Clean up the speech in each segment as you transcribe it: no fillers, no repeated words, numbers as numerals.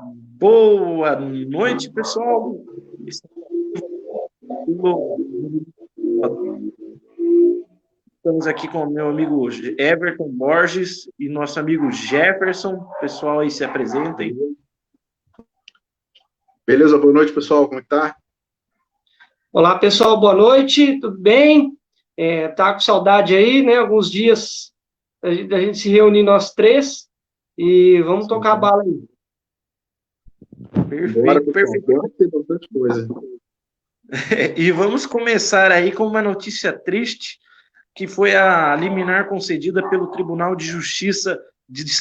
Boa noite, pessoal. Estamos aqui com o meu amigo Everton Borges e nosso amigo Jefferson. Pessoal, aí se apresentem. Beleza, boa noite, pessoal. Como está? Olá, pessoal, boa noite, tudo bem? Tá com saudade aí, né? Alguns dias da gente se reunir nós três e vamos tocar a bala aí. Perfeito. Tem bastante coisa. E vamos começar aí com uma notícia triste, que foi a liminar concedida pelo Tribunal de Justiça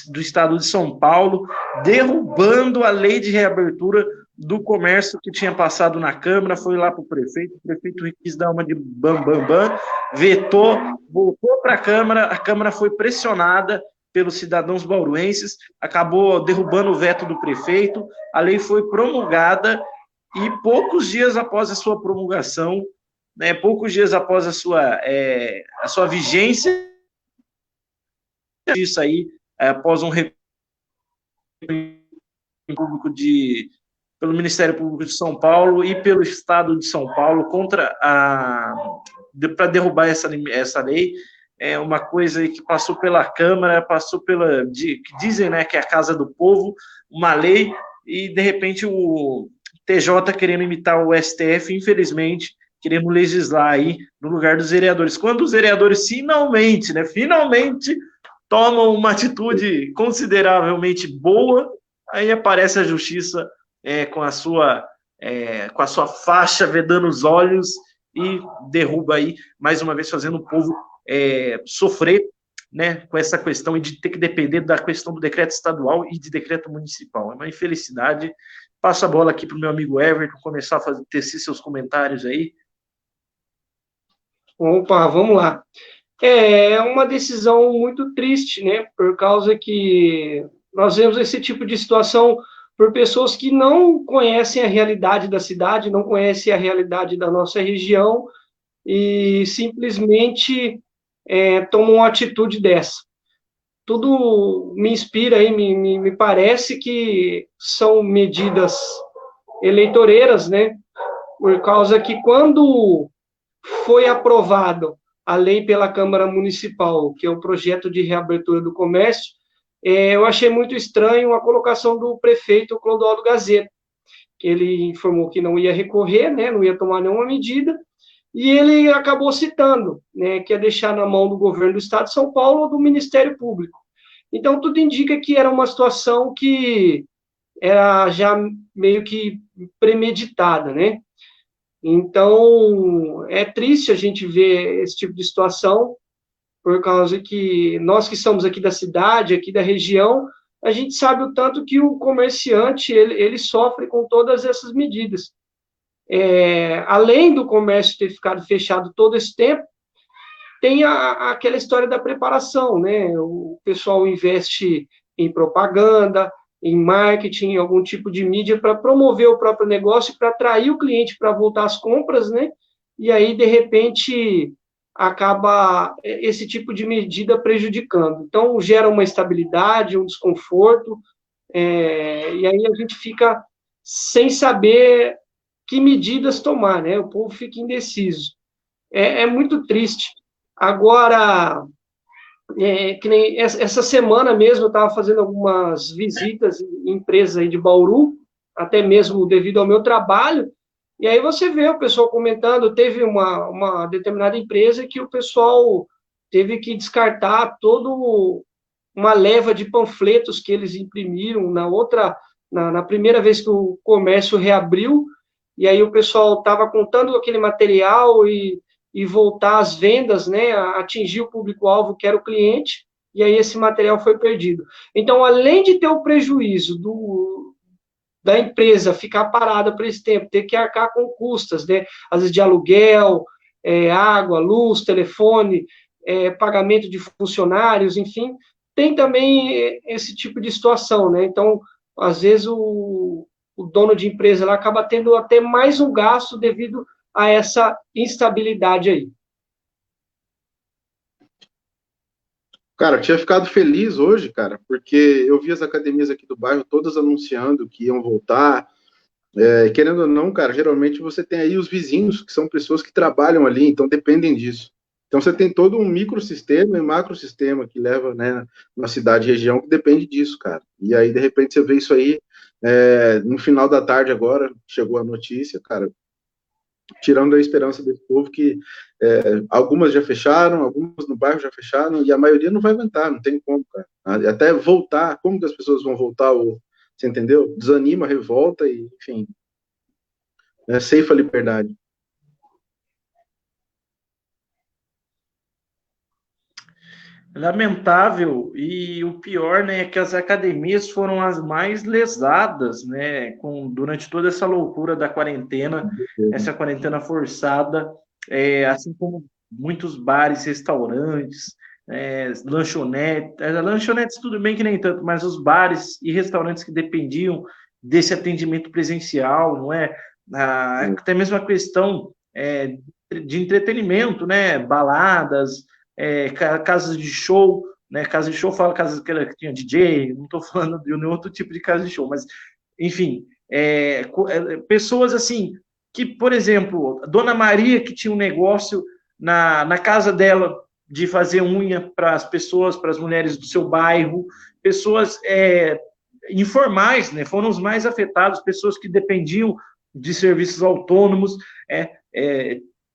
do Estado de São Paulo, derrubando a lei de reabertura do comércio que tinha passado na Câmara, foi lá para o prefeito quis dar uma de bam, vetou, voltou para a Câmara foi pressionada pelos cidadãos bauruenses, acabou derrubando o veto do prefeito, a lei foi promulgada e poucos dias após a sua promulgação, né, poucos dias após a sua vigência, isso aí, após um recurso público pelo Ministério Público de São Paulo e pelo Estado de São Paulo para derrubar essa lei, é uma coisa que passou pela Câmara, que dizem, né, que é a Casa do Povo, uma lei, e de repente o TJ querendo imitar o STF, infelizmente, querendo legislar aí no lugar dos vereadores. Quando os vereadores finalmente tomam uma atitude consideravelmente boa, aí aparece a justiça com a sua faixa vedando os olhos e derruba aí, mais uma vez, fazendo o povo sofrer, né, com essa questão de ter que depender da questão do decreto estadual e de decreto municipal. É uma infelicidade. Passo a bola aqui para o meu amigo Everton começar a tecer seus comentários aí. Opa, vamos lá. É uma decisão muito triste, né? Por causa que nós vemos esse tipo de situação por pessoas que não conhecem a realidade da cidade, não conhecem a realidade da nossa região e simplesmente tomam uma atitude dessa. Tudo me inspira aí, me parece que são medidas eleitoreiras, né? Por causa que quando foi aprovado a lei pela Câmara Municipal, que é o projeto de reabertura do comércio, eu achei muito estranho a colocação do prefeito Clodoaldo Gazeta, que ele informou que não ia recorrer, né, não ia tomar nenhuma medida, e ele acabou citando, né, que ia deixar na mão do governo do Estado de São Paulo ou do Ministério Público. Então, tudo indica que era uma situação que era já meio que premeditada, né? Então, é triste a gente ver esse tipo de situação, por causa que nós que estamos aqui da cidade, aqui da região, a gente sabe o tanto que o comerciante, ele sofre com todas essas medidas. Além do comércio ter ficado fechado todo esse tempo, tem aquela história da preparação, né? O pessoal investe em propaganda, em marketing, em algum tipo de mídia para promover o próprio negócio, para atrair o cliente para voltar às compras, né? E aí, de repente, acaba esse tipo de medida prejudicando. Então, gera uma instabilidade, um desconforto, e aí a gente fica sem saber que medidas tomar, né? O povo fica indeciso. É muito triste. Agora, que nem essa semana mesmo eu estava fazendo algumas visitas em empresas aí de Bauru, até mesmo devido ao meu trabalho, e aí você vê o pessoal comentando, teve uma determinada empresa que o pessoal teve que descartar toda uma leva de panfletos que eles imprimiram na primeira vez que o comércio reabriu, e aí o pessoal estava contando aquele material e voltar às vendas, né, atingir o público-alvo, que era o cliente, e aí esse material foi perdido. Então, além de ter o prejuízo da empresa ficar parada por esse tempo, ter que arcar com custas, né, às vezes de aluguel, água, luz, telefone, pagamento de funcionários, enfim, tem também esse tipo de situação, né, então, às vezes o dono de empresa lá acaba tendo até mais um gasto devido a essa instabilidade aí. Cara, eu tinha ficado feliz hoje, cara, porque eu vi as academias aqui do bairro todas anunciando que iam voltar. Querendo ou não, cara, geralmente você tem aí os vizinhos, que são pessoas que trabalham ali, então dependem disso. Então você tem todo um microsistema e macrosistema que leva, né, na cidade e região que depende disso, cara. E aí, de repente, você vê isso aí, no final da tarde agora, chegou a notícia, cara, tirando a esperança desse povo que algumas já fecharam, algumas no bairro já fecharam, e a maioria não vai aguentar, não tem como, cara. Até voltar, como que as pessoas vão voltar, você entendeu? Desanima, revolta, e, enfim, ceifa a liberdade. Lamentável, e o pior, né, é que as academias foram as mais lesadas, né, durante toda essa loucura da quarentena, essa quarentena forçada, assim como muitos bares, restaurantes, lanchonetes tudo bem que nem tanto, mas os bares e restaurantes que dependiam desse atendimento presencial, não é? Até mesmo a questão de entretenimento, né, baladas, casas de show, né? Casa de show, fala casas que tinha DJ, não estou falando de nenhum outro tipo de casa de show, mas, enfim, pessoas assim, que, por exemplo, a Dona Maria, que tinha um negócio na casa dela de fazer unha para as pessoas, para as mulheres do seu bairro, pessoas informais, né? Foram os mais afetados, pessoas que dependiam de serviços autônomos,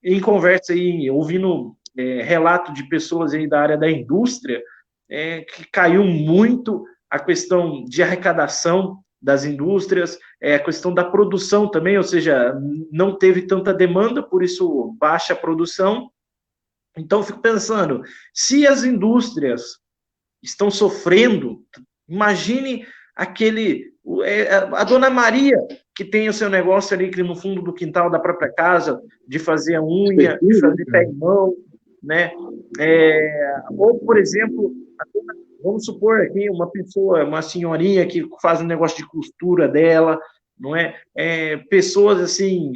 em conversa aí, ouvindo relato de pessoas aí da área da indústria, que caiu muito a questão de arrecadação das indústrias, a questão da produção também, ou seja, não teve tanta demanda, por isso baixa a produção. Então, fico pensando, se as indústrias estão sofrendo, imagine a Dona Maria, que tem o seu negócio ali no fundo do quintal da própria casa, de fazer a unha, de fazer pé e mão, né? Ou, por exemplo, vamos supor aqui uma pessoa, uma senhorinha que faz um negócio de costura dela, não é? Pessoas assim,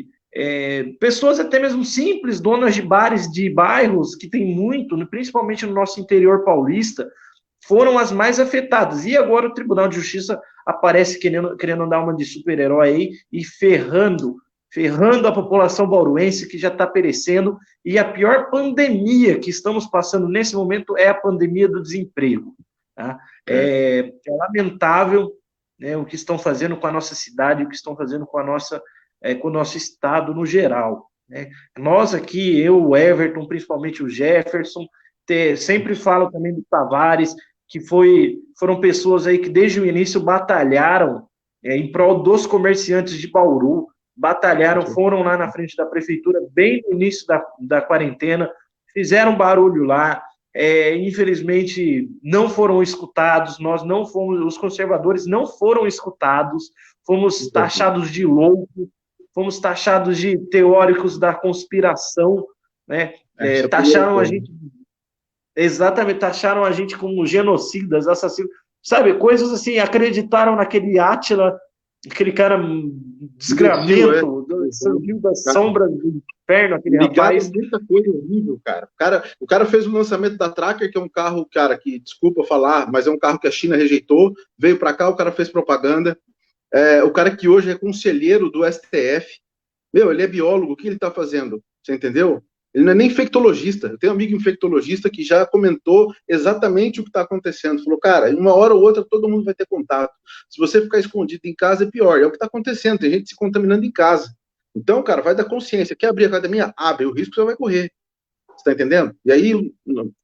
pessoas até mesmo simples, donas de bares de bairros, que tem muito, principalmente no nosso interior paulista, foram as mais afetadas. E agora o Tribunal de Justiça aparece querendo dar uma de super-herói aí e ferrando a população bauruense que já está perecendo. E a pior pandemia que estamos passando nesse momento é a pandemia do desemprego. Tá? É lamentável, né, o que estão fazendo com a nossa cidade, o que estão fazendo com o nosso estado no geral. Né? Nós aqui, eu, o Everton, principalmente o Jefferson, sempre falo também do Tavares, que foram pessoas aí que desde o início batalharam em prol dos comerciantes de Bauru, batalharam, foram lá na frente da prefeitura, bem no início da quarentena, fizeram barulho lá, infelizmente não foram escutados, nós não fomos, os conservadores não foram escutados, fomos taxados de loucos, fomos taxados de teóricos da conspiração, né? Taxaram a gente... Exatamente, taxaram a gente como genocidas, assassinos, sabe, coisas assim, acreditaram naquele Átila, aquele cara desgramento, surgiu das sombras do inferno, aquele rapaz. Muita coisa horrível, cara. O cara fez o lançamento da Tracker, que é um carro, cara, que, desculpa falar, mas é um carro que a China rejeitou, veio para cá, o cara fez propaganda. O cara que hoje é conselheiro do STF, ele é biólogo, o que ele tá fazendo? Você entendeu? Ele não é nem infectologista. Eu tenho um amigo infectologista que já comentou exatamente o que está acontecendo. Falou, cara, em uma hora ou outra todo mundo vai ter contato. Se você ficar escondido em casa, é pior. É o que está acontecendo. Tem gente se contaminando em casa. Então, cara, vai dar consciência. Quer abrir a academia? Abre. O risco você vai correr. Você está entendendo? E aí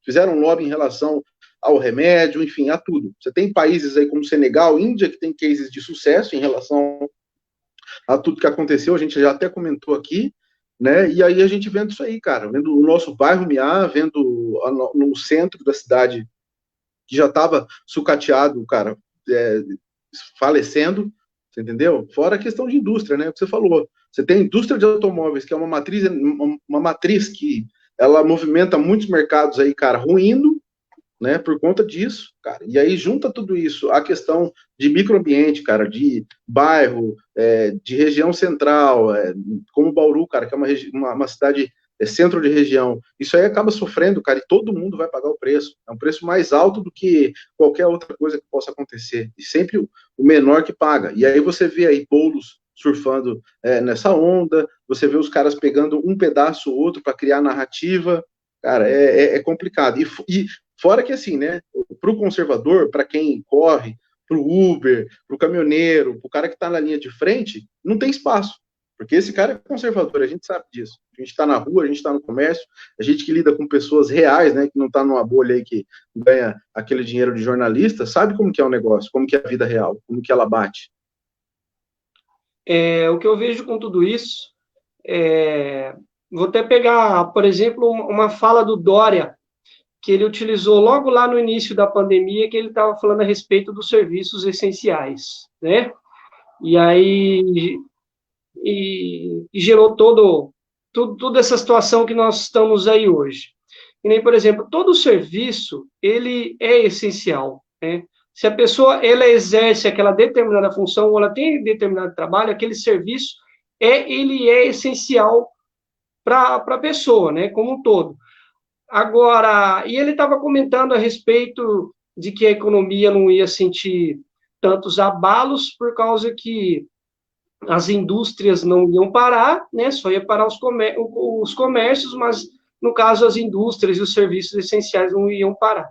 fizeram um lobby em relação ao remédio, enfim, a tudo. Você tem países aí como Senegal, Índia, que tem cases de sucesso em relação a tudo que aconteceu. A gente já até comentou aqui. Né? E aí a gente vendo isso aí, cara, vendo o nosso bairro Miá, vendo no centro da cidade, que já estava sucateado, cara, falecendo, você entendeu? Fora a questão de indústria, né, o que você falou. Você tem a indústria de automóveis, que é uma matriz que ela movimenta muitos mercados aí, cara, ruindo, né, por conta disso, cara. E aí junta tudo isso, a questão de microambiente, cara, de bairro, de região central, como Bauru, cara, que é uma cidade centro de região, isso aí acaba sofrendo, cara, e todo mundo vai pagar o preço. É um preço mais alto do que qualquer outra coisa que possa acontecer. E sempre o menor que paga. E aí você vê aí bolos surfando nessa onda, você vê os caras pegando um pedaço ou outro para criar narrativa. Cara, é complicado. E fora que assim, né, para o conservador, para quem corre, para o Uber, para o caminhoneiro, para o cara que está na linha de frente, não tem espaço. Porque esse cara é conservador, a gente sabe disso. A gente está na rua, a gente está no comércio, a gente que lida com pessoas reais, né, que não está numa bolha aí que ganha aquele dinheiro de jornalista, sabe como que é o negócio, como que é a vida real, como que ela bate. O que eu vejo com tudo isso, vou até pegar, por exemplo, uma fala do Dória, que ele utilizou logo lá no início da pandemia, que ele estava falando a respeito dos serviços essenciais, né? E aí gerou toda essa situação que nós estamos aí hoje. E nem, por exemplo, todo serviço, ele é essencial, né? Se a pessoa, ela exerce aquela determinada função, ou ela tem determinado trabalho, aquele serviço, ele é essencial para a pessoa, né, como um todo. Agora, e ele estava comentando a respeito de que a economia não ia sentir tantos abalos por causa que as indústrias não iam parar, né, só ia parar os comércios, mas, no caso, as indústrias e os serviços essenciais não iam parar.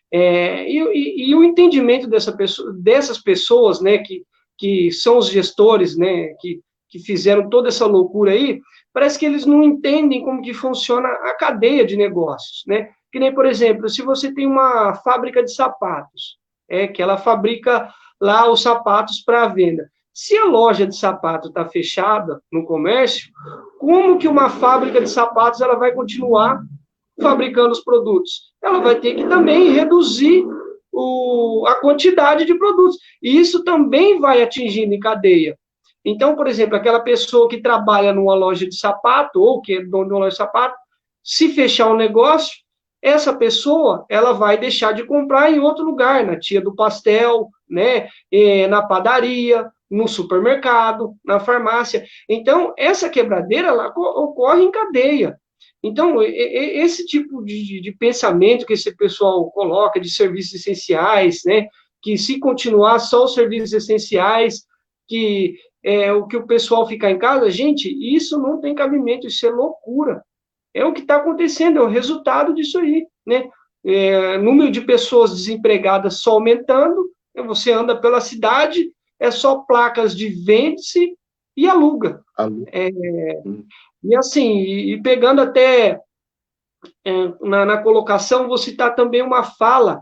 E o entendimento dessas pessoas, né, que são os gestores, né, que fizeram toda essa loucura aí, parece que eles não entendem como que funciona a cadeia de negócios, né? Que nem, por exemplo, se você tem uma fábrica de sapatos, que ela fabrica lá os sapatos para venda. Se a loja de sapato está fechada no comércio, como que uma fábrica de sapatos ela vai continuar fabricando os produtos? Ela vai ter que também reduzir a quantidade de produtos. E isso também vai atingindo em cadeia. Então, por exemplo, aquela pessoa que trabalha numa loja de sapato, ou que é dono de uma loja de sapato, se fechar o negócio, essa pessoa ela vai deixar de comprar em outro lugar, na tia do pastel, né, na padaria, no supermercado, na farmácia. Então, essa quebradeira ela ocorre em cadeia. Então, esse tipo de pensamento que esse pessoal coloca de serviços essenciais, né, que se continuar só os serviços essenciais, que o que o pessoal ficar em casa, gente, isso não tem cabimento, isso é loucura. É o que está acontecendo, é o resultado disso aí, né? Número de pessoas desempregadas só aumentando, você anda pela cidade, é só placas de vende-se e aluga. E assim, e pegando até na colocação, vou citar também uma fala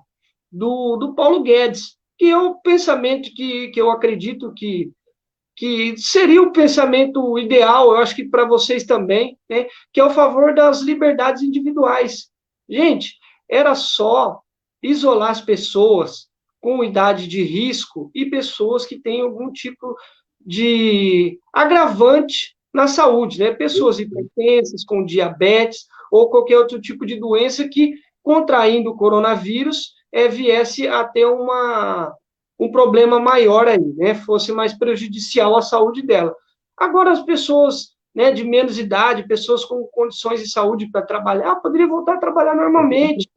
do Paulo Guedes, que é o pensamento que eu acredito que seria o pensamento ideal, eu acho que para vocês também, né, que é a favor das liberdades individuais. Gente, era só isolar as pessoas com idade de risco e pessoas que têm algum tipo de agravante na saúde, né? Pessoas hipertensas, com diabetes ou qualquer outro tipo de doença que, contraindo o coronavírus, viesse a ter um problema maior aí, né? Fosse mais prejudicial à saúde dela. Agora, as pessoas, né, de menos idade, pessoas com condições de saúde para trabalhar, poderiam voltar a trabalhar normalmente.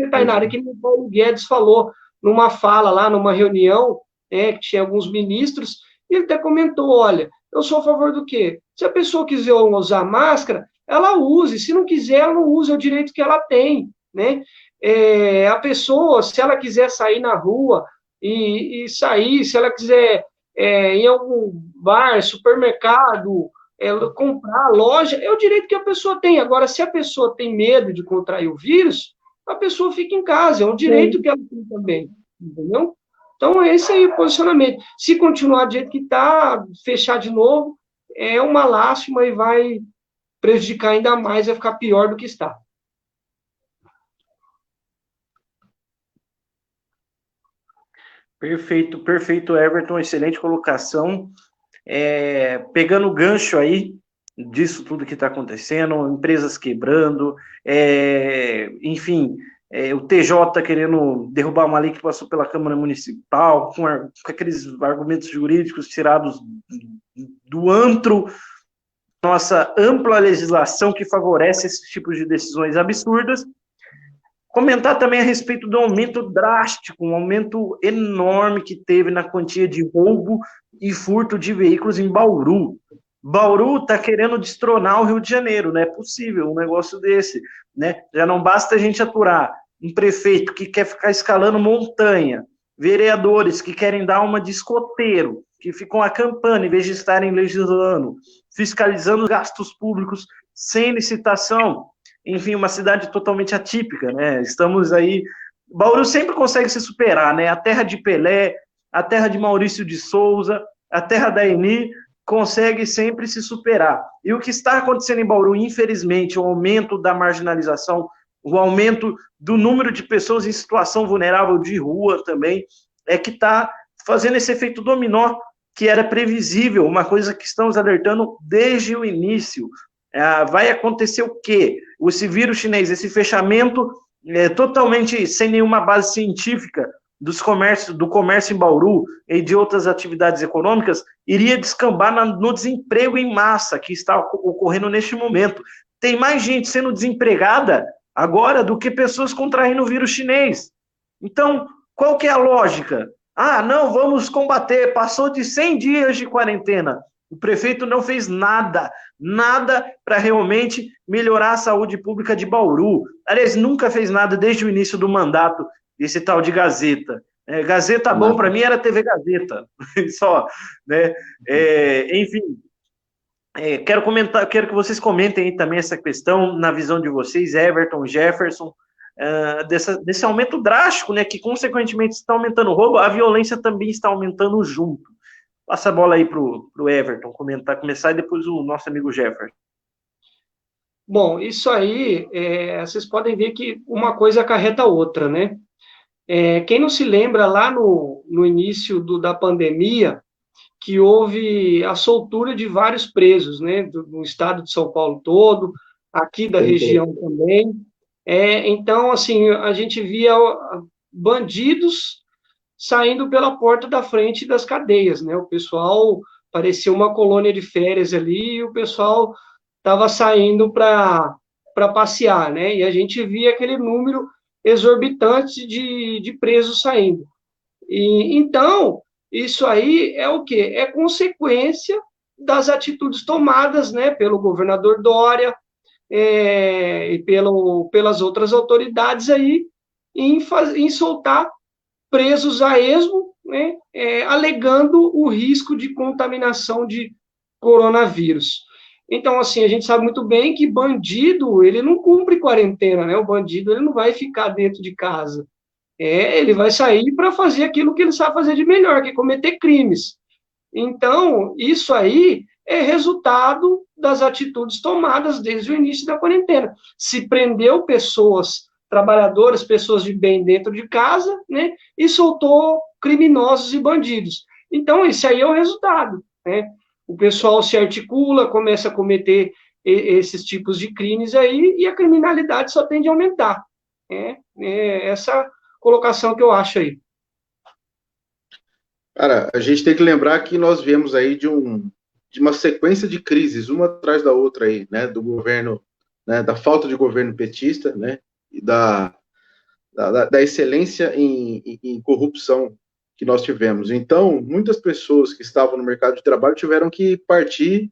Tainara, que o Paulo Guedes falou numa fala lá, numa reunião, que tinha alguns ministros, e ele até comentou, olha, eu sou a favor do quê? Se a pessoa quiser usar máscara, ela use, se não quiser, ela não use, é o direito que ela tem, né? A pessoa, se ela quiser sair na rua e sair, se ela quiser em algum bar, supermercado, comprar, loja, é o direito que a pessoa tem. Agora, se a pessoa tem medo de contrair o vírus, a pessoa fica em casa, é um direito que ela tem também, entendeu? Então, esse aí é o posicionamento. Se continuar do jeito que está, fechar de novo, é uma lástima e vai prejudicar ainda mais, vai ficar pior do que está. Perfeito, perfeito, Everton, excelente colocação. Pegando o gancho aí disso tudo que está acontecendo, empresas quebrando, enfim, o TJ querendo derrubar uma lei que passou pela Câmara Municipal, com aqueles argumentos jurídicos tirados do antro, nossa ampla legislação que favorece esses tipos de decisões absurdas. Comentar também a respeito do aumento drástico, um aumento enorme que teve na quantia de roubo e furto de veículos em Bauru. Bauru está querendo destronar o Rio de Janeiro, não é possível um negócio desse, né? Já não basta a gente aturar um prefeito que quer ficar escalando montanha, vereadores que querem dar uma de escoteiro, que ficam acampando em vez de estarem legislando, fiscalizando os gastos públicos sem licitação. Enfim, uma cidade totalmente atípica, né? Estamos aí... Bauru sempre consegue se superar, né? A terra de Pelé, a terra de Maurício de Souza, a terra da Eni, consegue sempre se superar. E o que está acontecendo em Bauru, infelizmente, o aumento da marginalização, o aumento do número de pessoas em situação vulnerável de rua também, é que está fazendo esse efeito dominó, que era previsível, uma coisa que estamos alertando desde o início. Vai acontecer o quê? Esse vírus chinês, esse fechamento totalmente sem nenhuma base científica do comércio em Bauru e de outras atividades econômicas, iria descambar no desemprego em massa que está ocorrendo neste momento. Tem mais gente sendo desempregada agora do que pessoas contraindo o vírus chinês. Então, qual que é a lógica? Não, vamos combater, passou de 100 dias de quarentena. O prefeito não fez nada para realmente melhorar a saúde pública de Bauru. Aliás, nunca fez nada desde o início do mandato desse tal de Gazeta. Gazeta bom para mim era TV Gazeta, só, né? Enfim, quero que vocês comentem aí também essa questão, na visão de vocês, Everton, Jefferson, desse aumento drástico, né, que consequentemente está aumentando o roubo, a violência também está aumentando junto. Passa a bola aí para o Everton começar e depois o nosso amigo Jefferson. Bom, isso aí, vocês podem ver que uma coisa acarreta a outra, né? Quem não se lembra lá no início da pandemia, que houve a soltura de vários presos, né? No estado de São Paulo todo, aqui da região também. Então, assim, a gente via bandidos saindo pela porta da frente das cadeias, né? O pessoal parecia uma colônia de férias ali e o pessoal estava saindo para passear, né? E a gente via aquele número exorbitante de presos saindo. E então, isso aí é o quê? É consequência das atitudes tomadas, né, pelo governador Dória e pelas outras autoridades aí em soltar presos a esmo, né, alegando o risco de contaminação de coronavírus. Então, assim, a gente sabe muito bem que bandido, ele não cumpre quarentena, né? O bandido, ele não vai ficar dentro de casa. Ele vai sair para fazer aquilo que ele sabe fazer de melhor, que é cometer crimes. Então, isso aí é resultado das atitudes tomadas desde o início da quarentena. Se prendeu pessoas trabalhadoras, pessoas de bem dentro de casa, né, e soltou criminosos e bandidos. Então, isso aí é o resultado, né? O pessoal se articula, começa a cometer esses tipos de crimes aí, e a criminalidade só tende a aumentar. Essa colocação que eu acho aí. Cara, a gente tem que lembrar que nós viemos aí de uma sequência de crises, uma atrás da outra aí, né, do governo, né, da falta de governo petista, né, e da excelência em corrupção que nós tivemos. Então, muitas pessoas que estavam no mercado de trabalho tiveram que partir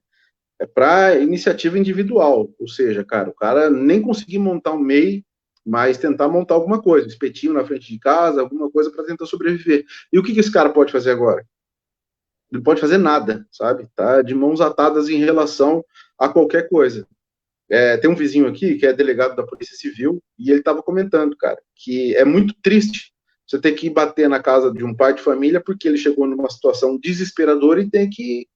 para iniciativa individual, ou seja, cara, o cara nem conseguia montar um MEI, mas tentar montar alguma coisa, espetinho na frente de casa, alguma coisa para tentar sobreviver. E o que esse cara pode fazer agora? Ele pode fazer nada, sabe? Tá de mãos atadas em relação a qualquer coisa. Tem um vizinho aqui que é delegado da Polícia Civil e ele estava comentando, cara, que é muito triste você ter que bater na casa de um pai de família porque ele chegou numa situação desesperadora e tem que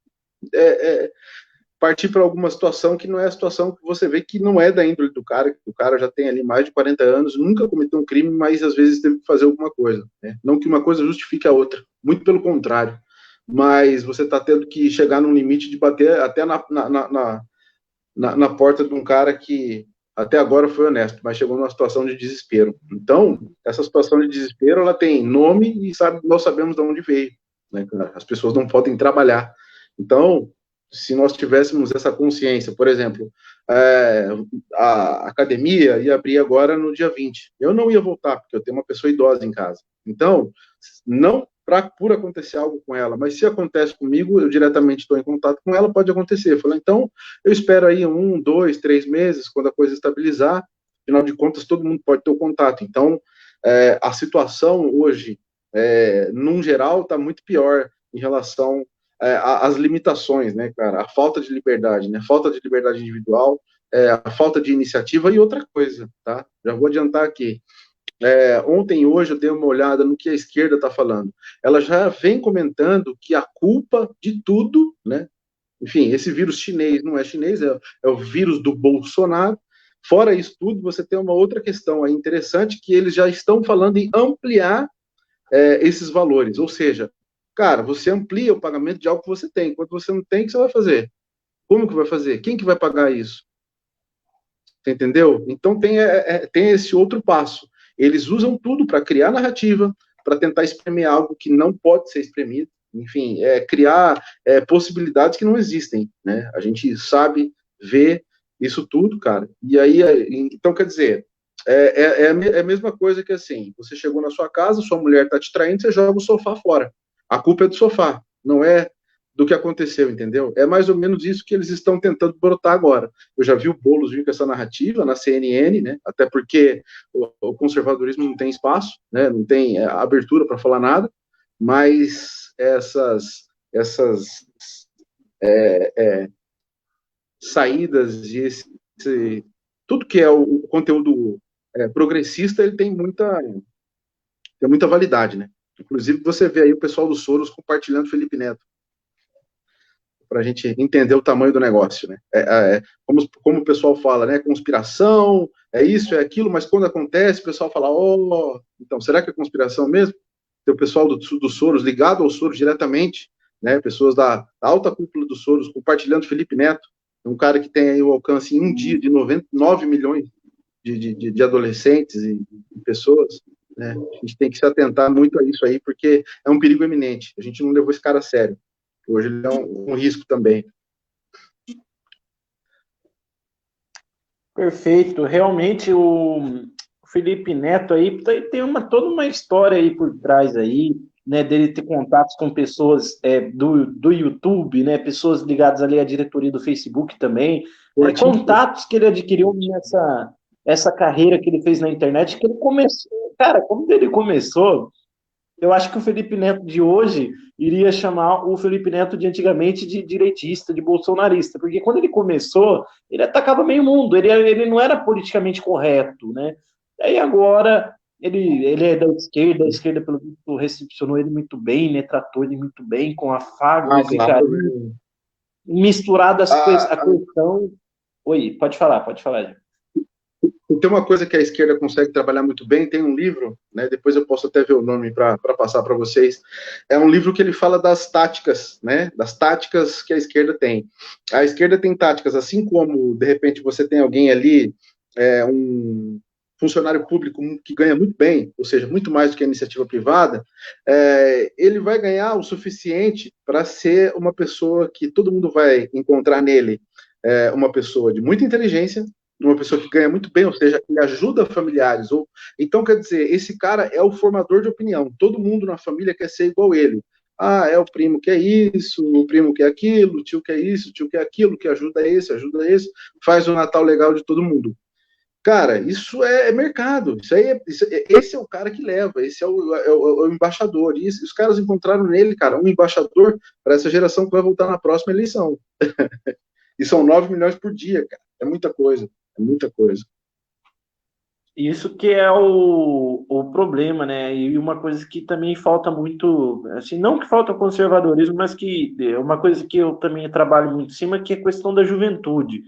partir para alguma situação que não é a situação que você vê que não é da índole do cara, que o cara já tem ali mais de 40 anos, nunca cometeu um crime, mas às vezes teve que fazer alguma coisa, né? Não que uma coisa justifique a outra, muito pelo contrário, mas você está tendo que chegar num limite de bater até na porta de um cara que até agora foi honesto, mas chegou numa situação de desespero. Então, essa situação de desespero, ela tem nome e nós sabemos de onde veio, né? As pessoas não podem trabalhar. Então, se nós tivéssemos essa consciência, por exemplo, a academia ia abrir agora no dia 20. Eu não ia voltar, porque eu tenho uma pessoa idosa em casa. Então, não por acontecer algo com ela, mas se acontece comigo, eu diretamente estou em contato com ela, pode acontecer. Eu falei, então, eu espero aí 1, 2, 3 meses, quando a coisa estabilizar, afinal de contas, todo mundo pode ter o contato. Então, a situação hoje, num geral, está muito pior em relação às limitações, né, cara? A falta de liberdade, né? Falta de liberdade individual, a falta de iniciativa e outra coisa, tá? Já vou adiantar aqui. Ontem e hoje eu dei uma olhada no que a esquerda está falando. Ela já vem comentando que a culpa de tudo, né? Enfim, esse vírus chinês não é chinês, é o vírus do Bolsonaro. Fora isso tudo, você tem uma outra questão aí interessante, que eles já estão falando em ampliar esses valores. Ou seja, cara, você amplia o pagamento de algo que você tem. Quando você não tem, o que você vai fazer? Como que vai fazer? Quem que vai pagar isso? Você entendeu? Então tem esse outro passo. Eles usam tudo para criar narrativa, para tentar espremer algo que não pode ser espremido, enfim, criar possibilidades que não existem, né? A gente sabe ver isso tudo, cara. E aí, então, quer dizer, a mesma coisa que assim, você chegou na sua casa, sua mulher está te traindo, você joga o sofá fora. A culpa é do sofá, não é do que aconteceu, entendeu? É mais ou menos isso que eles estão tentando brotar agora. Eu já vi o Boulos vir com essa narrativa na CNN, né? Até porque o conservadorismo não tem espaço, né? Não tem abertura para falar nada, mas essas saídas de tudo que é o conteúdo progressista, ele tem muita validade, né? Inclusive, você vê aí o pessoal do Soros compartilhando Felipe Neto, para a gente entender o tamanho do negócio, né? Como o pessoal fala, né? Conspiração, é isso, é aquilo, mas quando acontece, o pessoal fala, então, será que é conspiração mesmo? Tem o pessoal do Soros ligado ao Soros diretamente, né? Pessoas da alta cúpula do Soros compartilhando Felipe Neto, um cara que tem aí o alcance em um dia de 99 milhões de adolescentes e pessoas, né? A gente tem que se atentar muito a isso aí, porque é um perigo eminente. A gente não levou esse cara a sério. Hoje ele é um risco também. Perfeito. Realmente o Felipe Neto aí tem toda uma história aí por trás aí, né, dele ter contatos com pessoas do YouTube, né, pessoas ligadas ali à diretoria do Facebook também, contatos que ele adquiriu essa carreira que ele fez na internet, que ele começou, cara, como ele começou, eu acho que o Felipe Neto de hoje iria chamar o Felipe Neto de antigamente de direitista, de bolsonarista, porque quando ele começou, ele atacava meio mundo, ele não era politicamente correto, né? Aí agora ele é da esquerda, a esquerda pelo visto recepcionou ele muito bem, né? Tratou ele muito bem, com afagos e carinho, misturadas com a questão... Oi, pode falar, Diego. Tem uma coisa que a esquerda consegue trabalhar muito bem, tem um livro, né, depois eu posso até ver o nome para passar para vocês, é um livro que ele fala das táticas, né, das táticas que a esquerda tem. A esquerda tem táticas, assim como, de repente, você tem alguém ali, um funcionário público que ganha muito bem, ou seja, muito mais do que a iniciativa privada, ele vai ganhar o suficiente para ser uma pessoa que todo mundo vai encontrar nele, uma pessoa de muita inteligência, uma pessoa que ganha muito bem, ou seja, ele ajuda familiares. Então, quer dizer, esse cara é o formador de opinião. Todo mundo na família quer ser igual ele. É o primo que é isso, o primo que é aquilo, o tio que é isso, o tio que é aquilo, que ajuda esse, faz o Natal legal de todo mundo. Cara, isso é mercado. Esse é o cara que leva, esse é o embaixador. E os caras encontraram nele, cara, um embaixador para essa geração que vai voltar na próxima eleição. E são 9 milhões por dia, cara. É muita coisa. Muita coisa. Isso que é o problema, né? E uma coisa que também falta muito, assim, não que falta conservadorismo, mas que é uma coisa que eu também trabalho muito em cima, que é a questão da juventude.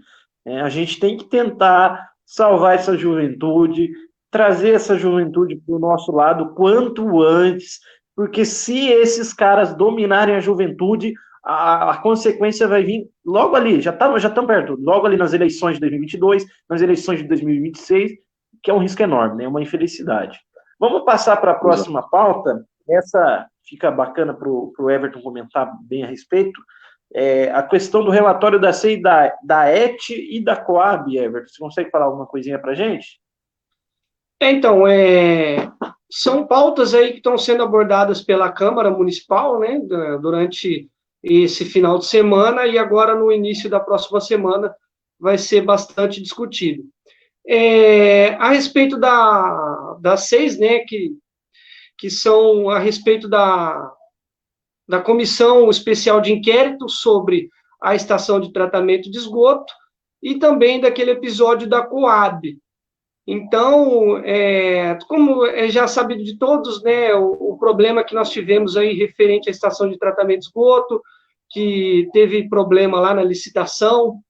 A gente tem que tentar salvar essa juventude, trazer essa juventude para o nosso lado quanto antes, porque se esses caras dominarem a juventude, a consequência vai vir logo ali, já estão perto, logo ali nas eleições de 2022, nas eleições de 2026, que é um risco enorme, né? Uma infelicidade. Vamos passar para a próxima pauta, essa fica bacana para o Everton comentar bem a respeito. a questão do relatório da CEI, da ET e da Coab, Everton. Você consegue falar alguma coisinha para a gente? Então, são pautas aí que estão sendo abordadas pela Câmara Municipal, né, durante esse final de semana, e agora no início da próxima semana vai ser bastante discutido. A respeito das seis, né, que são a respeito da Comissão Especial de Inquérito sobre a Estação de Tratamento de Esgoto e também daquele episódio da Coab. Então, como é já sabido de todos, né, o problema que nós tivemos aí referente à estação de tratamento de esgoto, que teve problema lá na licitação,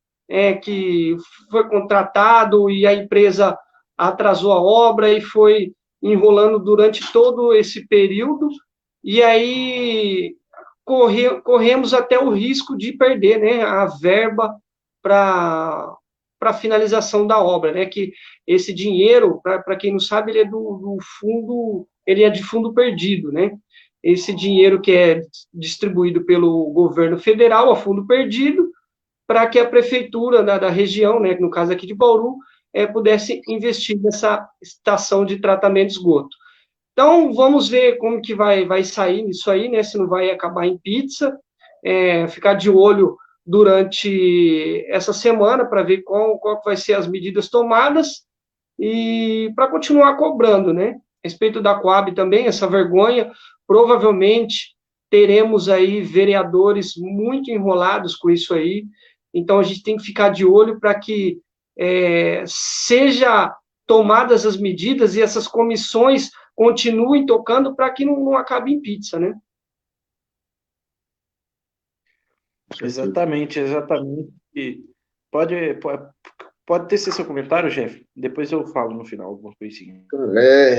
que foi contratado e a empresa atrasou a obra e foi enrolando durante todo esse período, e aí corremos até o risco de perder, né, a verba para a finalização da obra, né, que esse dinheiro, para quem não sabe, ele é do fundo, ele é de fundo perdido, né, esse dinheiro que é distribuído pelo governo federal a fundo perdido, para que a prefeitura da região, né, no caso aqui de Bauru, pudesse investir nessa estação de tratamento de esgoto. Então, vamos ver como que vai sair isso aí, né, se não vai acabar em pizza, ficar de olho durante essa semana para ver qual vai ser as medidas tomadas e para continuar cobrando, né? A respeito da Coab também, essa vergonha, provavelmente teremos aí vereadores muito enrolados com isso aí, então a gente tem que ficar de olho para que seja tomadas as medidas e essas comissões continuem tocando para que não acabe em pizza, né? Exatamente. Pode ter seu comentário, Jeff. Depois eu falo no final alguma coisinha.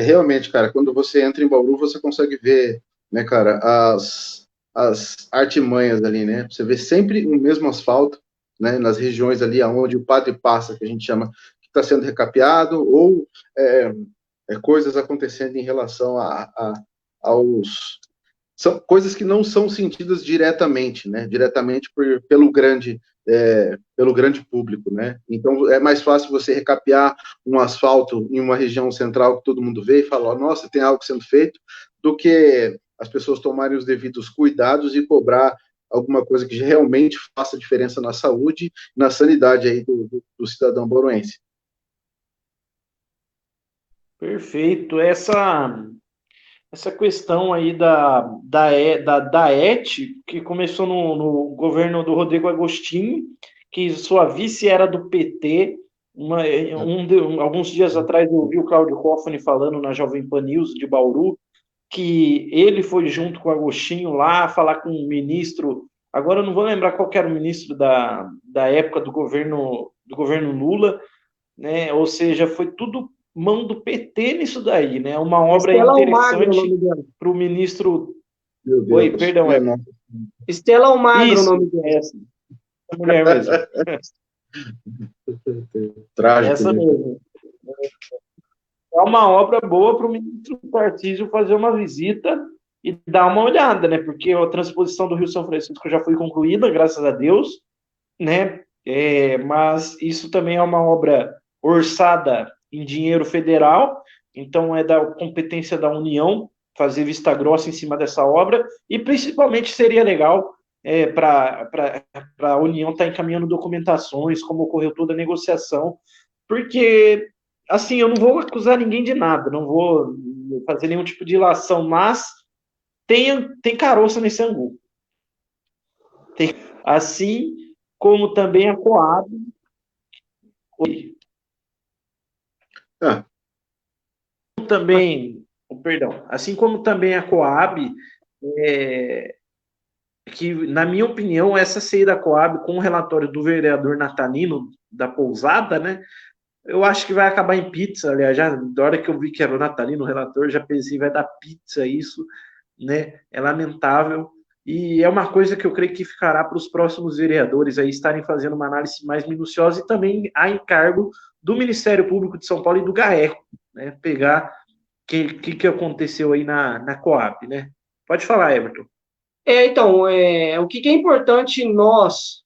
Realmente, cara, quando você entra em Bauru, você consegue ver, né, cara, as artimanhas ali, né? Você vê sempre o mesmo asfalto, né, nas regiões ali onde o padre passa, que a gente chama, que está sendo recapeado, ou coisas acontecendo em relação aos... São coisas que não são sentidas diretamente, né? Diretamente pelo grande público, né? Então é mais fácil você recapear um asfalto em uma região central que todo mundo vê e falar, nossa, tem algo sendo feito, do que as pessoas tomarem os devidos cuidados e cobrar alguma coisa que realmente faça diferença na saúde, na sanidade aí do cidadão bauruense. Perfeito. Essa questão aí da ET, que começou no governo do Rodrigo Agostinho, que sua vice era do PT. Alguns dias atrás eu vi o Cláudio Hoffmann falando na Jovem Pan News de Bauru, que ele foi junto com o Agostinho lá falar com o ministro, agora eu não vou lembrar qual era o ministro da época do governo Lula, né? Ou seja, foi tudo mão do PT nisso daí, né? Uma obra Estela interessante para o ministro. Meu Deus. Oi, perdão, Estela Almagro, o nome dela. Essa mulher mesmo. Trágico, essa mesmo. É uma obra boa para o ministro Tarcísio fazer uma visita e dar uma olhada, né? Porque a transposição do Rio São Francisco já foi concluída, graças a Deus, né? Mas isso também é uma obra orçada em dinheiro federal, então é da competência da União fazer vista grossa em cima dessa obra, e principalmente seria legal para a União estar encaminhando documentações, como ocorreu toda a negociação, porque, assim, eu não vou acusar ninguém de nada, não vou fazer nenhum tipo de ilação, mas tem caroço nesse angu. Assim como também a Coab. Assim como também a Coab, que, na minha opinião, essa CI da Coab, com o relatório do vereador Natalino, da Pousada, né, eu acho que vai acabar em pizza. Aliás, já, da hora que eu vi que era o Natalino o relator, já pensei, vai dar pizza isso, né, é lamentável, e é uma coisa que eu creio que ficará para os próximos vereadores aí estarem fazendo uma análise mais minuciosa, e também a encargo do Ministério Público de São Paulo e do GAECO, né, pegar o que aconteceu aí na Coab, né? Pode falar, Everton. Então, o que é importante nós,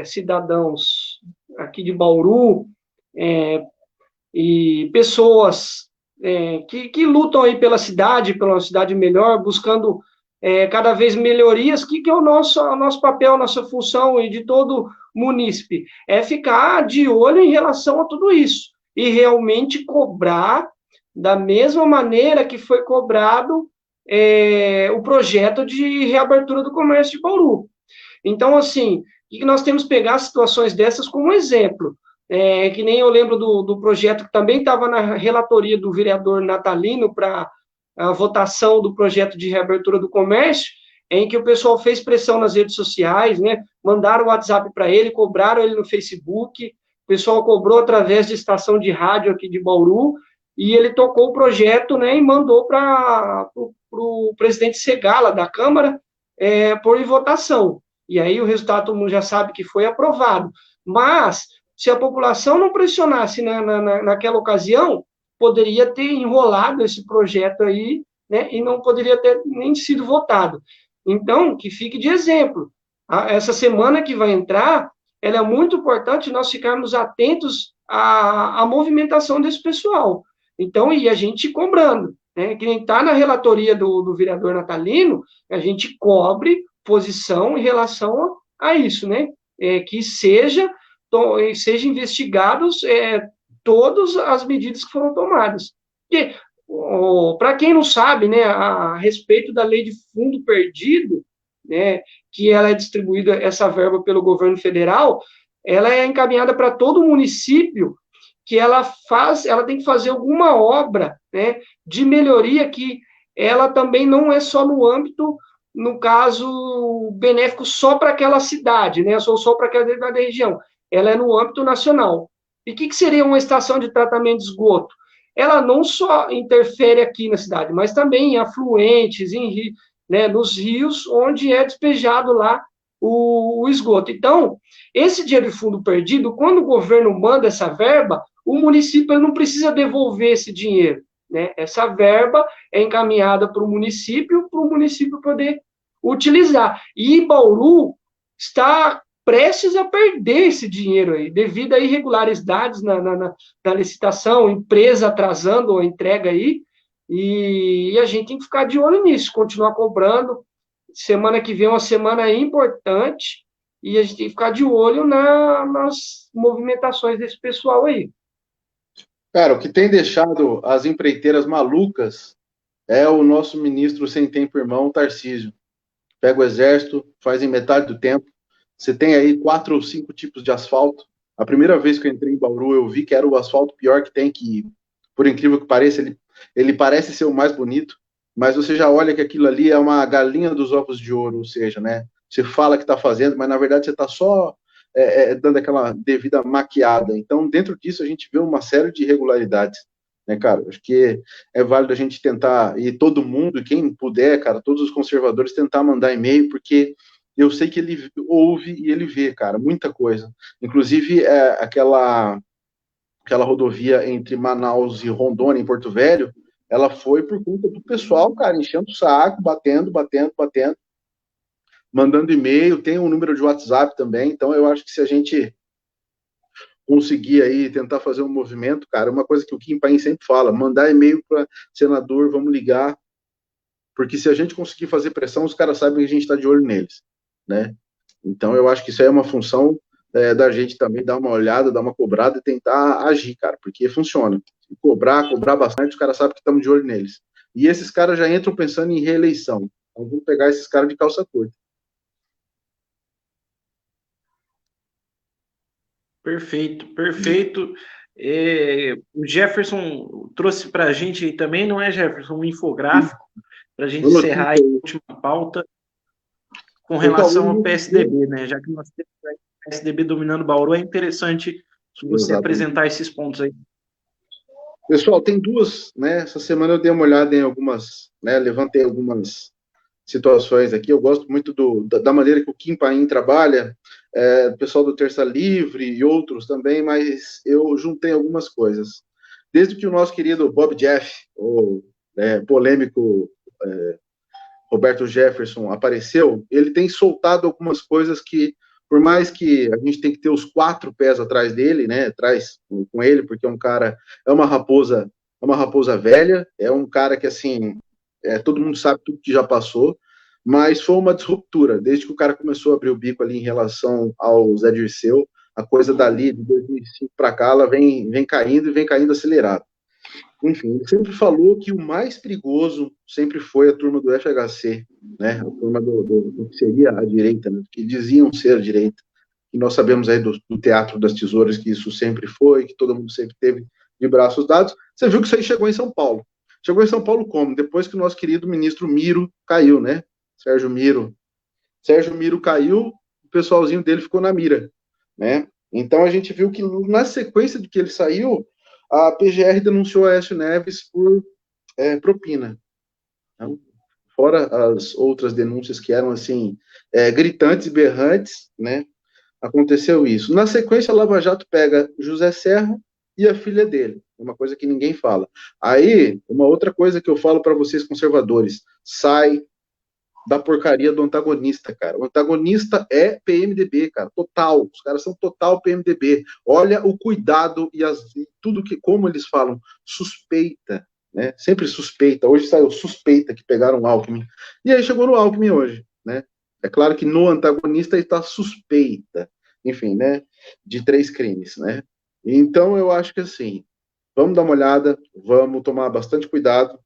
cidadãos aqui de Bauru, e pessoas que lutam aí pela cidade melhor, buscando cada vez melhorias, que é o nosso papel, nossa função e de todo munícipe, é ficar de olho em relação a tudo isso, e realmente cobrar da mesma maneira que foi cobrado o projeto de reabertura do comércio de Bauru. Então, assim, o que nós temos que pegar situações dessas como exemplo? Que nem eu lembro do projeto que também estava na relatoria do vereador Natalino para a votação do projeto de reabertura do comércio, em que o pessoal fez pressão nas redes sociais, né? Mandaram o WhatsApp para ele, cobraram ele no Facebook, o pessoal cobrou através de estação de rádio aqui de Bauru, e ele tocou o projeto, né, e mandou para o presidente Segala, da Câmara, por votação. E aí o resultado todo mundo já sabe que foi aprovado. Mas, se a população não pressionasse naquela ocasião, poderia ter enrolado esse projeto aí, né, e não poderia ter nem sido votado. Então, que fique de exemplo. Essa semana que vai entrar, ela é muito importante nós ficarmos atentos à movimentação desse pessoal. Então, e a gente cobrando, né? Que nem está na relatoria do vereador Natalino, a gente cobre posição em relação a isso, né? Que sejam investigados todas as medidas que foram tomadas. Porque, para quem não sabe, né, a respeito da lei de fundo perdido, né, que ela é distribuída, essa verba pelo governo federal, ela é encaminhada para todo município que ela tem que fazer alguma obra, né, de melhoria que ela também não é só no âmbito, no caso, benéfico só para aquela cidade, né, só para aquela região. Ela é no âmbito nacional. E o que seria uma estação de tratamento de esgoto? Ela não só interfere aqui na cidade, mas também em afluentes, né, nos rios, onde é despejado lá o esgoto. Então, esse dinheiro de fundo perdido, quando o governo manda essa verba, o município não precisa devolver esse dinheiro, né? Essa verba é encaminhada para o município poder utilizar. E Bauru está prestes a perder esse dinheiro aí, devido a irregularidades na licitação, empresa atrasando a entrega aí, e a gente tem que ficar de olho nisso, continuar cobrando. Semana que vem é uma semana importante, e a gente tem que ficar de olho nas movimentações desse pessoal aí. Cara, o que tem deixado as empreiteiras malucas é o nosso ministro sem tempo irmão, Tarcísio. Pega o exército, faz em metade do tempo. Você tem aí 4 ou 5 tipos de asfalto. A primeira vez que eu entrei em Bauru, eu vi que era o asfalto pior que tem, que, por incrível que pareça, ele parece ser o mais bonito, mas você já olha que aquilo ali é uma galinha dos ovos de ouro, ou seja, né? Você fala que está fazendo, mas na verdade você está só dando aquela devida maquiada. Então, dentro disso, a gente vê uma série de irregularidades, né, cara? Acho que é válido a gente tentar, e todo mundo, quem puder, cara, todos os conservadores, tentar mandar e-mail, porque eu sei que ele ouve e ele vê, cara, muita coisa. Inclusive, aquela rodovia entre Manaus e Rondônia, em Porto Velho, ela foi por conta do pessoal, cara, enchendo o saco, batendo, mandando e-mail, tem um número de WhatsApp também, então eu acho que se a gente conseguir aí tentar fazer um movimento, cara, uma coisa que o Kim Paim sempre fala, mandar e-mail para senador, vamos ligar, porque se a gente conseguir fazer pressão, os caras sabem que a gente está de olho neles, né? Então eu acho que isso aí é uma função da gente também dar uma olhada, dar uma cobrada e tentar agir, cara, porque funciona. Cobrar bastante, os caras sabem que estamos de olho neles. E esses caras já entram pensando em reeleição. Então vamos pegar esses caras de calça curta. Perfeito, perfeito. O Jefferson trouxe para a gente aí também, não é, Jefferson, um infográfico para a gente encerrar a última pauta com relação ao PSDB, né? Já que nós temos o PSDB dominando Bauru, é interessante você apresentar esses pontos aí. Pessoal, tem duas, né? Essa semana eu dei uma olhada em algumas, né? Levantei algumas situações aqui. Eu gosto muito da maneira que o Kim Paim trabalha, o pessoal do Terça Livre e outros também, mas eu juntei algumas coisas. Desde que o nosso querido Bob Jeff, o polêmico Roberto Jefferson apareceu, ele tem soltado algumas coisas que, por mais que a gente tem que ter os 4 pés atrás dele, né, atrás com ele, porque é uma raposa velha, é um cara que, assim, todo mundo sabe tudo que já passou, mas foi uma disruptura, desde que o cara começou a abrir o bico ali em relação ao Zé Dirceu, a coisa dali, de 2005 para cá, ela vem caindo e vem caindo acelerado. Enfim, ele sempre falou que o mais perigoso sempre foi a turma do FHC, né? A turma do que seria a direita, né? Que diziam ser a direita. E nós sabemos aí do Teatro das Tesouras que isso sempre foi, que todo mundo sempre teve de braços dados. Você viu que isso aí chegou em São Paulo. Chegou em São Paulo como? Depois que o nosso querido ministro Miro caiu, né? Sérgio Miro. Sérgio Miro caiu, o pessoalzinho dele ficou na mira, né? Então a gente viu que na sequência de que ele saiu, a PGR denunciou a Aécio Neves por propina. Então, fora as outras denúncias que eram, assim, gritantes e berrantes, né? Aconteceu isso. Na sequência, a Lava Jato pega José Serra e a filha dele, uma coisa que ninguém fala. Aí, uma outra coisa que eu falo para vocês conservadores, sai da porcaria do antagonista, cara. O antagonista é PMDB, cara, total. Os caras são total PMDB. Olha o cuidado e tudo que, como eles falam, suspeita, né? Sempre suspeita. Hoje saiu suspeita que pegaram o Alckmin. E aí chegou no Alckmin hoje, né? É claro que no antagonista está suspeita, enfim, né? De 3 crimes, né? Então eu acho que assim, vamos dar uma olhada, vamos tomar bastante cuidado.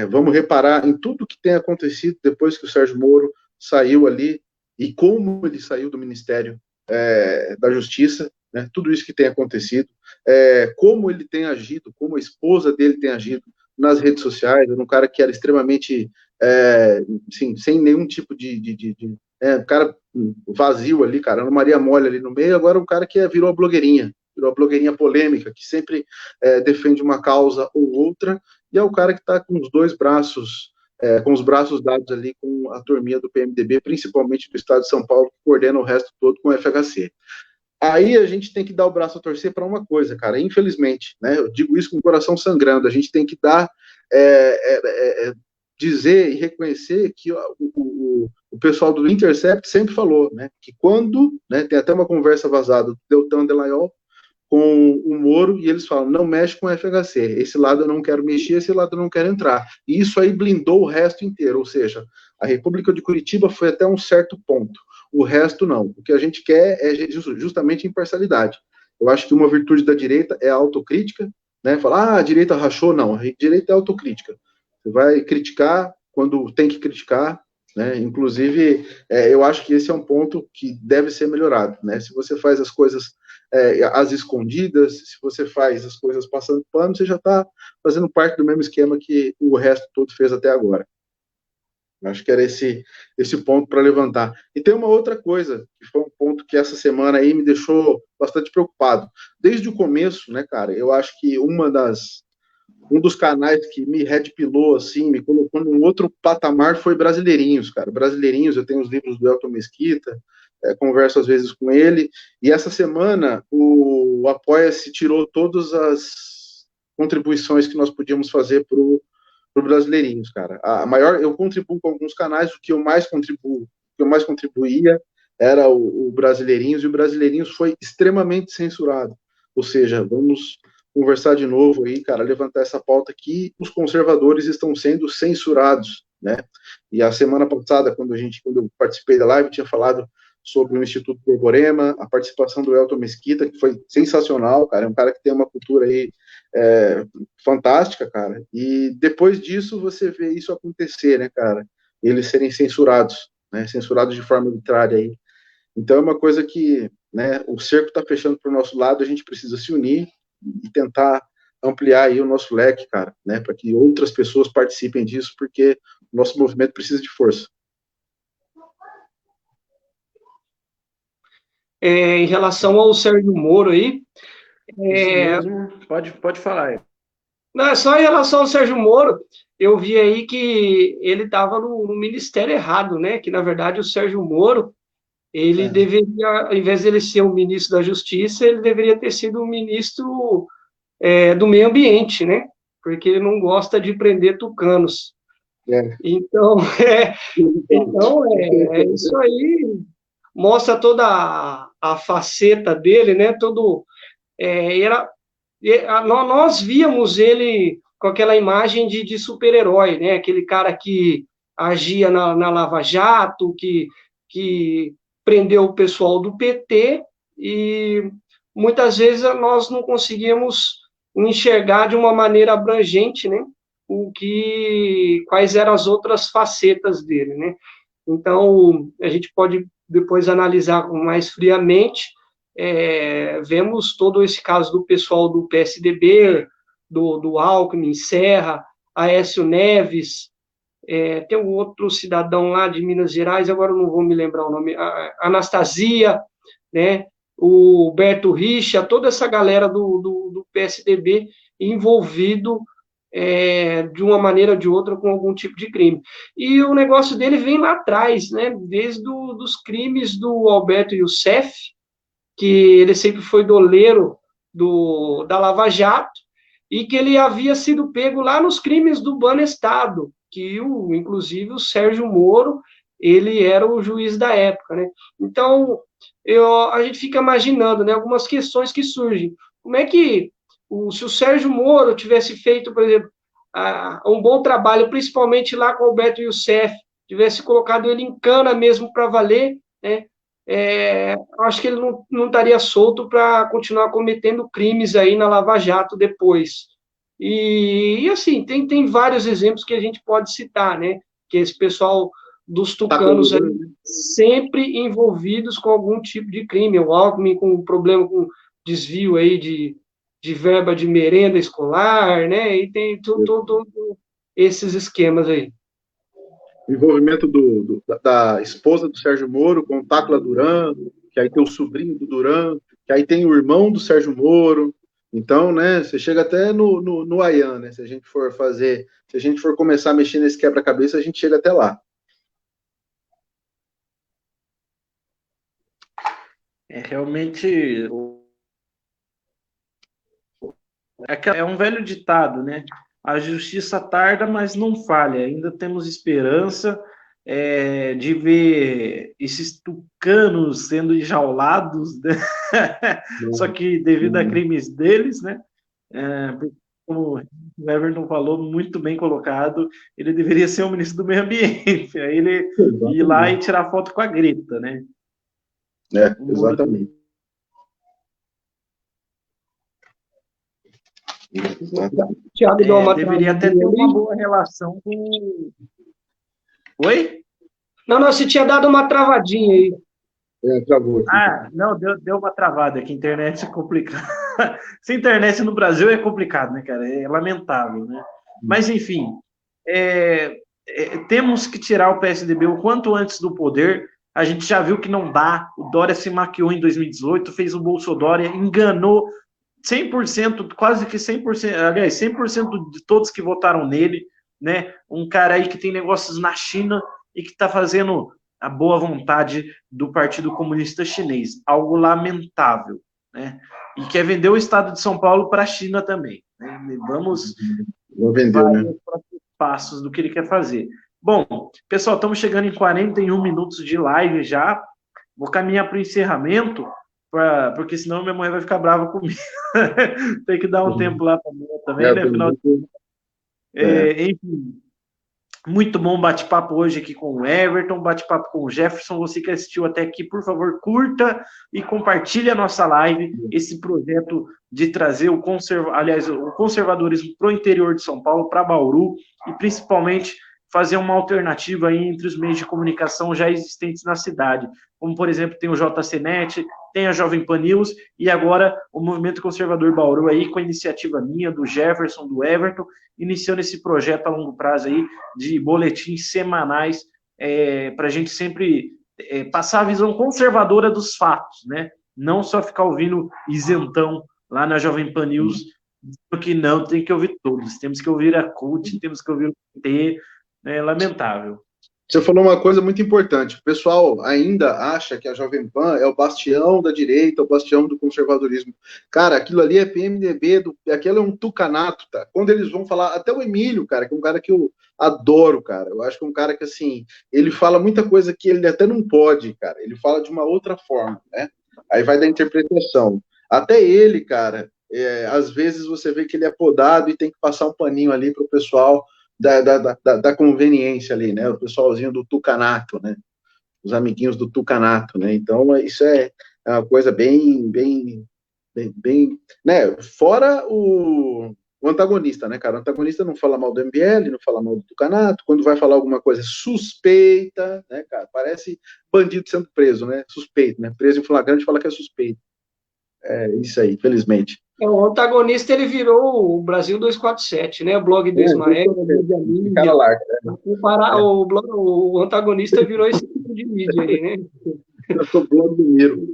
Vamos reparar em tudo que tem acontecido depois que o Sérgio Moro saiu ali e como ele saiu do Ministério da Justiça, né, tudo isso que tem acontecido, como ele tem agido, como a esposa dele tem agido nas redes sociais, um cara que era extremamente, assim, sem nenhum tipo um cara vazio ali, cara, Ana Maria Mole ali no meio, agora um cara que virou a blogueirinha polêmica, que sempre defende uma causa ou outra, e é o cara que está com os 2 braços, com os braços dados ali com a turminha do PMDB, principalmente do estado de São Paulo, que coordena o resto todo com o FHC. Aí a gente tem que dar o braço a torcer para uma coisa, cara, infelizmente, né? Eu digo isso com o coração sangrando, a gente tem que dar, dizer e reconhecer que o pessoal do Intercept sempre falou, né, que quando, né, tem até uma conversa vazada do Deltan Dellaiol com o Moro, e eles falam, não mexe com o FHC, esse lado eu não quero mexer, esse lado eu não quero entrar. E isso aí blindou o resto inteiro, ou seja, a República de Curitiba foi até um certo ponto, o resto não. O que a gente quer é justamente imparcialidade. Eu acho que uma virtude da direita é a autocrítica, né? Falar, a direita rachou, não, a direita é autocrítica. Você vai criticar quando tem que criticar, né? Inclusive, eu acho que esse é um ponto que deve ser melhorado, né? Se você faz as coisas às escondidas, se você faz as coisas passando pano, você já está fazendo parte do mesmo esquema que o resto todo fez até agora. Acho que era esse ponto para levantar. E tem uma outra coisa, que foi um ponto que essa semana aí me deixou bastante preocupado. Desde o começo, né, cara, eu acho que um dos canais que me redpilou, assim, me colocou num outro patamar foi Brasileirinhos, cara. Brasileirinhos, eu tenho os livros do Elton Mesquita, converso às vezes com ele, e essa semana o Apoia-se tirou todas as contribuições que nós podíamos fazer para o Brasileirinhos, cara. Eu contribuo com alguns canais, o que eu mais contribuía era o Brasileirinhos, e o Brasileirinhos foi extremamente censurado. Ou seja, vamos conversar de novo aí, cara, levantar essa pauta que os conservadores estão sendo censurados, né? E a semana passada, quando eu participei da live, tinha falado sobre o Instituto Borborema, a participação do Elton Mesquita, que foi sensacional, cara, é um cara que tem uma cultura aí fantástica, cara, e depois disso você vê isso acontecer, né, cara, eles serem censurados, né, censurados de forma arbitrária aí. Então é uma coisa que, né, o cerco está fechando para o nosso lado, a gente precisa se unir e tentar ampliar aí o nosso leque, cara, né, para que outras pessoas participem disso, porque o nosso movimento precisa de força. Em relação ao Sérgio Moro aí, Isso mesmo, pode falar aí. Não, é só em relação ao Sérgio Moro, eu vi aí que ele estava no ministério errado, né? Que, na verdade, o Sérgio Moro, ele deveria, ao invés de ele ser o ministro da Justiça, ele deveria ter sido o ministro do Meio Ambiente, né? Porque ele não gosta de prender tucanos. É. Então, é isso aí, mostra toda a faceta dele, né? Todo, era, nós víamos ele com aquela imagem de super-herói, né? Aquele cara que agia na Lava Jato, que prendeu o pessoal do PT, e muitas vezes nós não conseguíamos enxergar de uma maneira abrangente, né? Quais eram as outras facetas dele, né? Então, a gente pode depois analisar mais friamente. Vemos todo esse caso do pessoal do PSDB, do Alckmin, Serra, Aécio Neves, tem um outro cidadão lá de Minas Gerais, agora eu não vou me lembrar o nome, a Anastasia, né? O Berto Richa, toda essa galera do PSDB envolvido de uma maneira ou de outra com algum tipo de crime. E o negócio dele vem lá atrás, né? Desde dos crimes do Alberto Youssef, que ele sempre foi doleiro da Lava Jato, e que ele havia sido pego lá nos crimes do Banestado, que inclusive o Sérgio Moro, ele era o juiz da época, né? Então, a gente fica imaginando, né, algumas questões que surgem. Como é que, se o Sérgio Moro tivesse feito, por exemplo, um bom trabalho, principalmente lá com o Alberto Youssef, tivesse colocado ele em cana mesmo para valer, né? Acho que ele não estaria solto para continuar cometendo crimes aí na Lava Jato depois. E assim, tem vários exemplos que a gente pode citar, né? Que esse pessoal dos tucanos aí, sempre envolvidos com algum tipo de crime. O Alckmin com problema com desvio aí de verba de merenda escolar, né? E tem todos esses esquemas aí. Envolvimento da esposa do Sérgio Moro com o Tacla Duran, que aí tem o sobrinho do Duran, que aí tem o irmão do Sérgio Moro. Então, né, você chega até no Ayan, né? Se a gente for começar a mexer nesse quebra-cabeça, a gente chega até lá. Realmente é um velho ditado, né? A justiça tarda, mas não falha. Ainda temos esperança de ver esses tucanos sendo enjaulados, né? Só que devido a crimes deles, né? Como o Everton falou, muito bem colocado, ele deveria ser o ministro do Meio Ambiente. Aí ele ir lá e tirar foto com a Greta, né? Exatamente. Deveria até ter uma boa relação com... Oi? Não, você tinha dado uma travadinha aí. Travou aqui. Não, deu uma travada aqui, internet é complicado. Se internet no Brasil é complicado, né, cara? É lamentável, né? Mas, enfim, temos que tirar o PSDB o quanto antes do poder. A gente já viu que não dá. O Dória se maquiou em 2018, fez o Bolsodória, enganou 100%, quase que 100%, aliás, 100% de todos que votaram nele, né? Um cara aí que tem negócios na China e que está fazendo a boa vontade do Partido Comunista Chinês, algo lamentável, né? E quer vender o Estado de São Paulo para a China também, né? Vamos vender, né? Passos do que ele quer fazer. Bom, pessoal, estamos chegando em 41 minutos de live já. Vou caminhar para o encerramento, porque senão minha mãe vai ficar brava comigo. Tem que dar um tempo lá também, né? Final de... Enfim, muito bom bate-papo hoje aqui com o Everton, bate-papo com o Jefferson. Você que assistiu até aqui, por favor, curta e compartilhe a nossa live, esse projeto de trazer o conservadorismo para o interior de São Paulo, para Bauru, e principalmente fazer uma alternativa aí entre os meios de comunicação já existentes na cidade, como, por exemplo, tem o JCNet, tem a Jovem Pan News, e agora o Movimento Conservador Bauru aí, com a iniciativa minha, do Jefferson, do Everton, iniciando esse projeto a longo prazo aí, de boletins semanais, para a gente sempre passar a visão conservadora dos fatos, né? Não só ficar ouvindo isentão lá na Jovem Pan News, porque não, tem que ouvir todos, temos que ouvir a CUT, temos que ouvir o PT, é lamentável. Você falou uma coisa muito importante. O pessoal ainda acha que a Jovem Pan é o bastião da direita, o bastião do conservadorismo. Cara, aquilo ali é PMDB, aquilo é um tucanato, tá? Quando eles vão falar, até o Emílio, cara, que é um cara que eu adoro, cara. Eu acho que é um cara que, assim, ele fala muita coisa que ele até não pode, cara. Ele fala de uma outra forma, né? Aí vai da interpretação. Até ele, cara, às vezes você vê que ele é podado e tem que passar um paninho ali pro pessoal da conveniência ali, né? O pessoalzinho do tucanato, né? Os amiguinhos do tucanato, né? Então, isso é uma coisa bem, né? Fora o antagonista, né, cara? O antagonista não fala mal do MBL, não fala mal do tucanato, quando vai falar alguma coisa suspeita, né, cara? Parece bandido sendo preso, né? Suspeito, né? Preso em flagrante fala que é suspeito. É isso aí, infelizmente. O antagonista, ele virou o Brasil 247, né? O blog do Ismael, o mídia mídia. O antagonista virou esse tipo de mídia aí, né? O blog do Miro.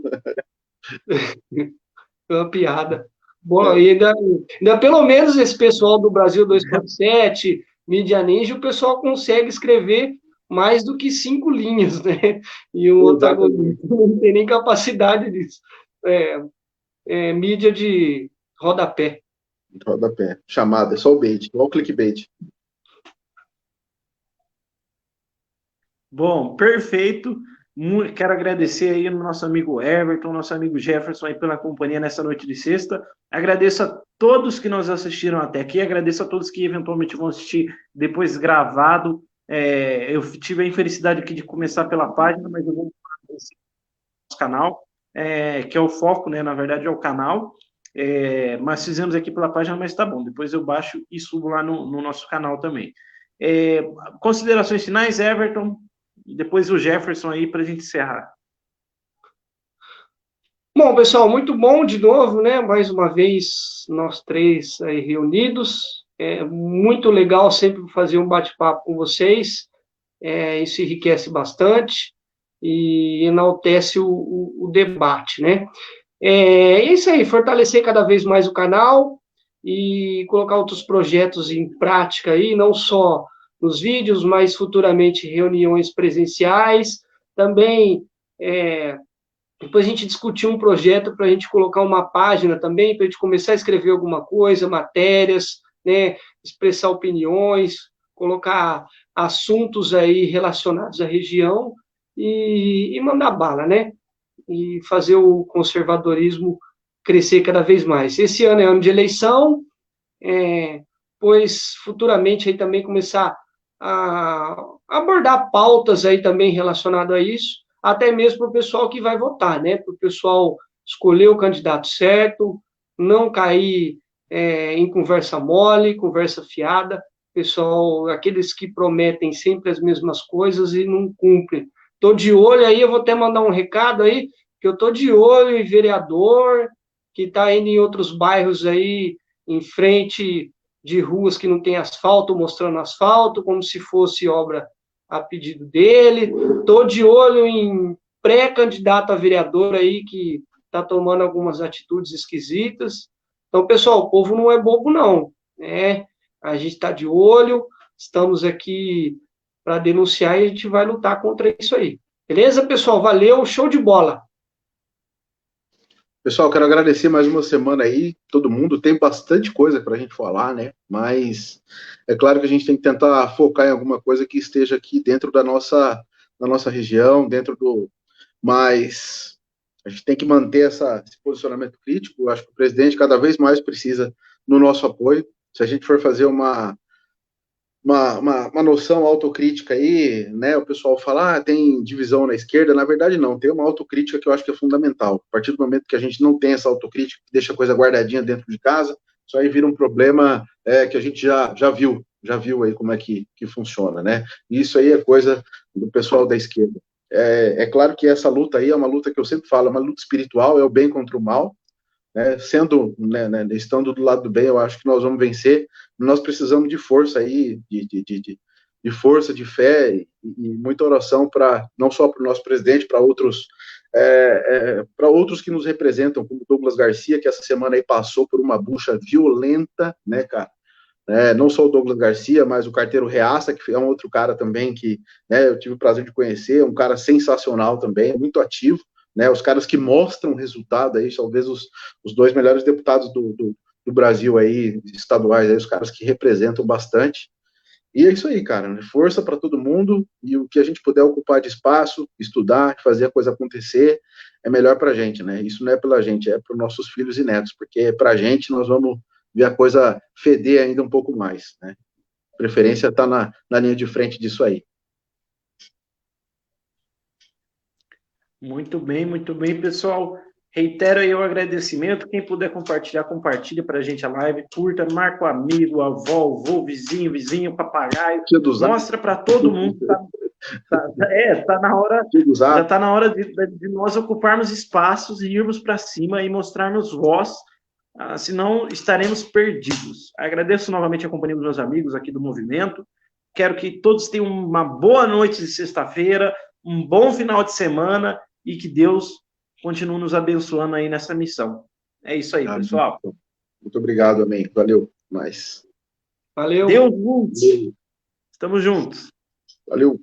É uma piada. Bom, e ainda pelo menos esse pessoal do Brasil 247, Mídia Ninja, o pessoal consegue escrever mais do que 5 linhas, né? E o antagonista não tem nem capacidade disso. Mídia de rodapé. Rodapé. Chamada, é só o bait, só o clickbait. Bom, perfeito. Quero agradecer aí ao nosso amigo Everton, nosso amigo Jefferson aí pela companhia nessa noite de sexta. Agradeço a todos que nos assistiram até aqui, agradeço a todos que eventualmente vão assistir depois gravado. Eu tive a infelicidade aqui de começar pela página, mas eu vou agradecer o nosso canal, que é o foco, né? Na verdade é o canal. Mas fizemos aqui pela página, mas tá bom. Depois eu baixo e subo lá no nosso canal também. Considerações finais, Everton? E depois o Jefferson aí para a gente encerrar. Bom, pessoal, muito bom de novo, né? Mais uma vez, nós três aí reunidos. É muito legal sempre fazer um bate-papo com vocês. Isso enriquece bastante e enaltece o debate, né? É isso aí, fortalecer cada vez mais o canal e colocar outros projetos em prática aí, não só nos vídeos, mas futuramente reuniões presenciais. Também, depois a gente discutir um projeto para a gente colocar uma página também, para a gente começar a escrever alguma coisa, matérias, né, expressar opiniões, colocar assuntos aí relacionados à região e mandar bala, né? E fazer o conservadorismo crescer cada vez mais. Esse ano é ano de eleição, pois futuramente aí também começar a abordar pautas aí também relacionadas a isso, até mesmo para o pessoal que vai votar, né? Para o pessoal escolher o candidato certo, não cair em conversa mole, conversa fiada, pessoal, aqueles que prometem sempre as mesmas coisas e não cumprem. Estou de olho aí, eu vou até mandar um recado aí, que eu estou de olho em vereador, que está indo em outros bairros aí, em frente de ruas que não tem asfalto, mostrando asfalto, como se fosse obra a pedido dele. Estou de olho em pré-candidato a vereador aí, que está tomando algumas atitudes esquisitas. Então, pessoal, o povo não é bobo, não. Né? A gente está de olho, estamos aqui para denunciar e a gente vai lutar contra isso aí. Beleza, pessoal? Valeu, show de bola! Pessoal, quero agradecer mais uma semana aí, todo mundo. Tem bastante coisa para a gente falar, né? Mas é claro que a gente tem que tentar focar em alguma coisa que esteja aqui dentro da nossa região, dentro do. Mas a gente tem que manter esse posicionamento crítico. Eu acho que o presidente cada vez mais precisa do nosso apoio. Se a gente for fazer uma noção autocrítica aí, né? O pessoal fala, tem divisão na esquerda. Na verdade, não. Tem uma autocrítica que eu acho que é fundamental. A partir do momento que a gente não tem essa autocrítica, que deixa a coisa guardadinha dentro de casa, isso aí vira um problema que a gente já viu aí como é que funciona, né? E isso aí é coisa do pessoal da esquerda. É claro que essa luta aí é uma luta que eu sempre falo, é uma luta espiritual, é o bem contra o mal. Estando do lado do bem, eu acho que nós vamos vencer. Nós precisamos de força aí, de força, de fé e muita oração para não só para o nosso presidente, para outros que nos representam, como Douglas Garcia, que essa semana aí passou por uma bucha violenta, né, cara? né? Não só o Douglas Garcia, mas o Carteiro Reaça, que é um outro cara também que, né, eu tive o prazer de conhecer, um cara sensacional também, muito ativo, né? Os caras que mostram resultado aí, talvez os dois melhores deputados do Brasil aí, estaduais, aí, os caras que representam bastante. E é isso aí, cara, né? Força para todo mundo, e o que a gente puder ocupar de espaço, estudar, fazer a coisa acontecer, é melhor para a gente, né? Isso não é pela gente, é para os nossos filhos e netos, porque para a gente nós vamos ver a coisa feder ainda um pouco mais, né? A preferência está na linha de frente disso aí. Muito bem, pessoal. Reitero aí o agradecimento. Quem puder compartilhar, compartilha para a gente a live. Curta, marca o amigo, a avó, o vô, vizinho, papagaio. Mostra para todo mundo. Tá na hora. Já está na hora de nós ocuparmos espaços e irmos para cima e mostrarmos voz. Senão estaremos perdidos. Agradeço novamente a companhia dos meus amigos aqui do movimento. Quero que todos tenham uma boa noite de sexta-feira, um bom final de semana e que Deus continue nos abençoando aí nessa missão. É isso aí, pessoal. Muito obrigado, amém. Valeu. Mais. Valeu. Deus juntos. Estamos juntos. Valeu.